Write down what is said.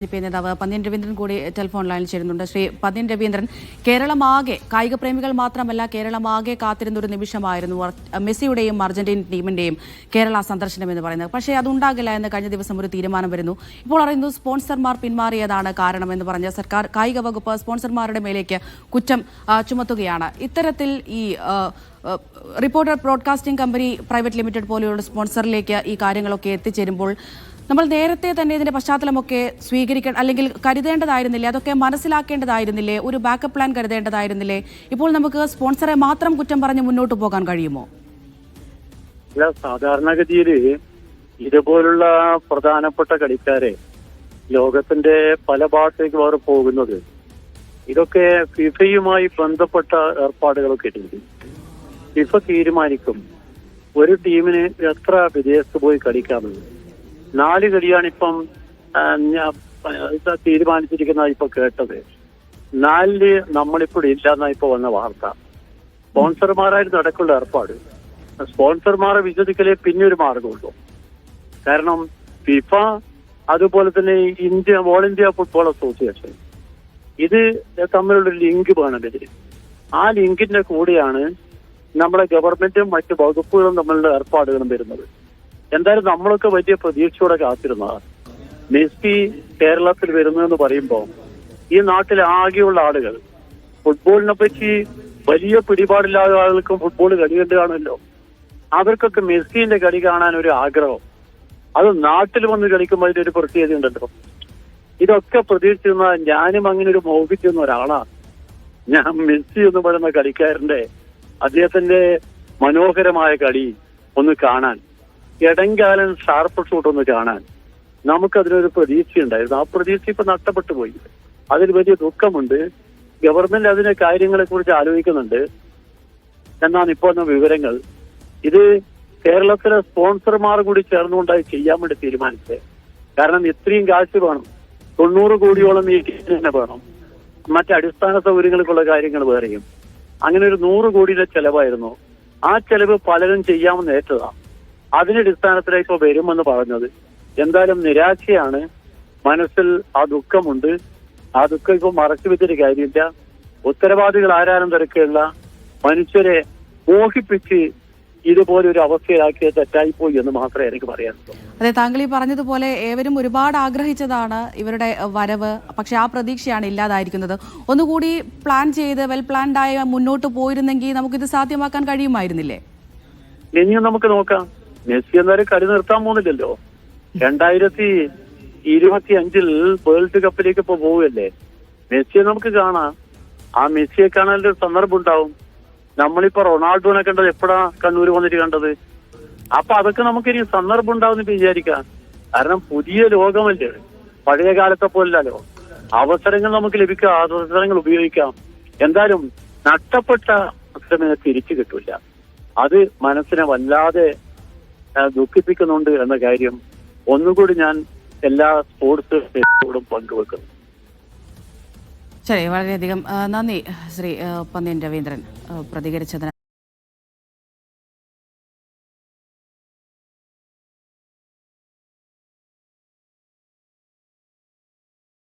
നേതാവ് പന്ന്യൻ രവീന്ദ്രൻ കൂടി ടെലിഫോൺ ലൈനിൽ ചേരുന്നുണ്ട്. ശ്രീ പന്ന്യൻ രവീന്ദ്രൻ, കേരളമാകെ കായിക പ്രേമികൾ മാത്രമല്ല കേരളമാകെ കാത്തിരുന്നൊരു നിമിഷമായിരുന്നു മെസ്സിയുടെയും അർജന്റീൻ ടീമിന്റെയും കേരള സന്ദർശനം എന്ന് പറയുന്നത്. പക്ഷേ അതുണ്ടാകില്ല എന്ന് കഴിഞ്ഞ ദിവസം ഒരു തീരുമാനം വരുന്നു. ഇപ്പോൾ അറിയുന്നു സ്പോൺസർമാർ പിന്മാറിയതാണ് കാരണമെന്ന് പറഞ്ഞ് സർക്കാർ കായിക വകുപ്പ് സ്പോൺസർമാരുടെ മേലേക്ക് കുറ്റം ചുമത്തുകയാണ്. ഇത്തരത്തിൽ ഈ reporter broadcasting company private limited പോലെയുള്ള സ്പോൺസറിലേക്ക് ഈ കാര്യങ്ങളൊക്കെ എത്തിച്ചേരുമ്പോൾ നമ്മൾ നേരത്തെ തന്നെ ഇതിന്റെ പശ്ചാത്തലമൊക്കെ അല്ലെങ്കിൽ കരുതേണ്ടതായിരുന്നില്ലേ? അതൊക്കെ മനസ്സിലാക്കേണ്ടതായിരുന്നില്ലേ? ഒരു ബാക്കപ്പ് പ്ലാൻ കരുതേണ്ടതായിരുന്നില്ലേ? ഇപ്പോൾ നമുക്ക് സ്പോൺസറെ മാത്രം കുറ്റം പറഞ്ഞ് മുന്നോട്ട് പോകാൻ കഴിയുമോ? സാധാരണഗതിയിൽ ഇതുപോലുള്ള പ്രധാനപ്പെട്ട കളിക്കാരെ ലോകത്തിന്റെ പല ഭാഗത്തേക്ക് അവർ പോകുന്നത് ഇതൊക്കെ ഫിഫയുമായി ബന്ധപ്പെട്ട ഏർപ്പാടുകളൊക്കെ ഉണ്ട്. ഫിഫ തീരുമാനിക്കും ഒരു ടീമിന് എത്ര വിദേശത്ത് പോയി കളിക്കാമെന്ന്. 4 കളിയാണ് ഇപ്പം തീരുമാനിച്ചിരിക്കുന്ന ഇപ്പൊ കേട്ടത്. 4 നമ്മളിപ്പോൾ ഇല്ലാന്ന ഇപ്പൊ വന്ന വാർത്ത. സ്പോൺസർമാരായിരുന്നു അടക്കമുള്ള ഏർപ്പാട്. സ്പോൺസർമാരെ വിശ്വസിക്കലേ പിന്നെ ഒരു മാർഗമുള്ളൂ. കാരണം ഫിഫ അതുപോലെ തന്നെ ഓൾ ഇന്ത്യ ഫുട്ബോൾ അസോസിയേഷൻ ഇത് തമ്മിലുള്ള ലിങ്ക് വേണമെങ്കിൽ ആ ലിങ്കിന്റെ കൂടെയാണ് നമ്മുടെ ഗവൺമെന്റും മറ്റു വകുപ്പുകളും തമ്മിലുള്ള ഏർപ്പാടുകളും വരുന്നത്. എന്തായാലും നമ്മളൊക്കെ വലിയ പ്രതീക്ഷയോടെ കാത്തിരുന്നതാണ്. മെസ്സി കേരളത്തിൽ വരുന്നതെന്ന് പറയുമ്പോൾ ഈ നാട്ടിൽ ആകെയുള്ള ആളുകൾ ഫുട്ബോളിനെ പറ്റി വലിയ പിടിപാടില്ലാത്ത ആളുകൾക്കും ഫുട്ബോൾ കളി കണ്ടു കാണുമല്ലോ. അവർക്കൊക്കെ മെസ്സിന്റെ കളി കാണാൻ ഒരു ആഗ്രഹം. അത് നാട്ടിൽ വന്ന് കളിക്കുമ്പോൾ അതിന്റെ ഒരു പ്രത്യേകത ഉണ്ടല്ലോ. ഇതൊക്കെ പ്രതീക്ഷിച്ചിരുന്ന ഞാനും അങ്ങനെ ഒരു മോഹിച്ചിരുന്ന ഒരാളാണ്. ഞാൻ മെസ്സി എന്ന് പറയുന്ന കളിക്കാരന്റെ അദ്ദേഹത്തിന്റെ മനോഹരമായ കളി ഒന്ന് കാണാൻ, ഇടങ്കാലൻ ഷാർപ്പ് ഷൂട്ട് ഒന്ന് കാണാൻ നമുക്കതിനൊരു പ്രതീക്ഷയുണ്ടായിരുന്നു. ആ പ്രതീക്ഷ ഇപ്പൊ നഷ്ടപ്പെട്ടു പോയി. അതിൽ വലിയ ദുഃഖമുണ്ട്. ഗവൺമെന്റ് അതിന്റെ കാര്യങ്ങളെ കുറിച്ച് ആലോചിക്കുന്നുണ്ട് എന്നാണ് ഇപ്പോൾ വന്ന വിവരങ്ങൾ. ഇത് കേരളത്തിലെ സ്പോൺസർമാർ കൂടി ചേർന്നുകൊണ്ടായി ചെയ്യാൻ വേണ്ടി തീരുമാനിച്ചത്. കാരണം ഇത്രയും കാശ് വേണം. 90 കോടിയോളം ഈ തന്നെ വേണം. മറ്റ് അടിസ്ഥാന സൗകര്യങ്ങൾക്കുള്ള കാര്യങ്ങൾ വേറെയും. അങ്ങനെ ഒരു 100 കോടിയുടെ ചെലവായിരുന്നു. ആ ചെലവ് പലരും ചെയ്യാമെന്ന് ഏറ്റതാണ്. അതിന്റെ അടിസ്ഥാനത്തിലേക്ക് ഇപ്പോൾ വരുമെന്ന് പറഞ്ഞത്. എന്തായാലും നിരാശയാണ്. മനസ്സിൽ ആ ദുഃഖമുണ്ട്. ആ ദുഃഖം ഇപ്പൊ മറച്ചു വെച്ചിട്ട് കാര്യമില്ല. ഉത്തരവാദികൾ ആരാനും തിരക്കുള്ള മനുഷ്യരെ മോഹിപ്പിച്ച് ഇതുപോലെ ഒരു അവസ്ഥയിലാക്കിയത് തെറ്റായിപ്പോയി എന്ന് മാത്രമേ എനിക്ക് പറയാനുള്ളൂ. അതെ, താങ്കൾ ഈ പറഞ്ഞതുപോലെ ഏവരും ഒരുപാട് ആഗ്രഹിച്ചതാണ് ഇവരുടെ വരവ്. പക്ഷെ ആ പ്രതീക്ഷയാണ് ഇല്ലാതായിരിക്കുന്നത്. ഒന്നുകൂടി പ്ലാൻ ചെയ്ത് വെൽ പ്ലാൻഡായി മുന്നോട്ട് പോയിരുന്നെങ്കിൽ നമുക്കിത് സാധ്യമാക്കാൻ കഴിയുമായിരുന്നില്ലേ? ഇനിയും നമുക്ക് നോക്കാം. മെസ്സി എന്നാലും കളി നിർത്താൻ പോകുന്നില്ലല്ലോ. 2025 വേൾഡ് കപ്പിലേക്ക് ഇപ്പൊ പോവുകയല്ലേ. മെസ്സിയെ നമുക്ക് കാണാം. ആ മെസ്സിയെ കാണാനൊരു സന്ദർഭം ഉണ്ടാവും. നമ്മളിപ്പോ റൊണാൾഡോനെ കണ്ടത് എപ്പോഴാ കണ്ണൂർ വന്നിട്ട് കണ്ടത്? അപ്പൊ അതൊക്കെ നമുക്കിനി സന്ദർഭം ഉണ്ടാവും വിചാരിക്കാം. കാരണം പുതിയ ലോകമല്ലേ, പഴയ കാലത്തെ പോലല്ലോ. അവസരങ്ങൾ നമുക്ക് ലഭിക്കാം, അവസരങ്ങൾ ഉപയോഗിക്കാം. എന്തായാലും നഷ്ടപ്പെട്ട അവസരങ്ങൾ തിരിച്ചു കിട്ടില്ല. അത് മനസ്സിനെ വല്ലാതെ ദുഃഖിപ്പിക്കുന്നുണ്ട് എന്ന കാര്യം ഒന്നുകൂടി ഞാൻ എല്ലാ സ്പോർട്സുകളോടും പങ്കുവെക്കുന്നു. ശരി, വളരെയധികം നന്ദി ശ്രീ പന്ന്യൻ രവീന്ദ്രൻ പ്രതികരിച്ചതിന്.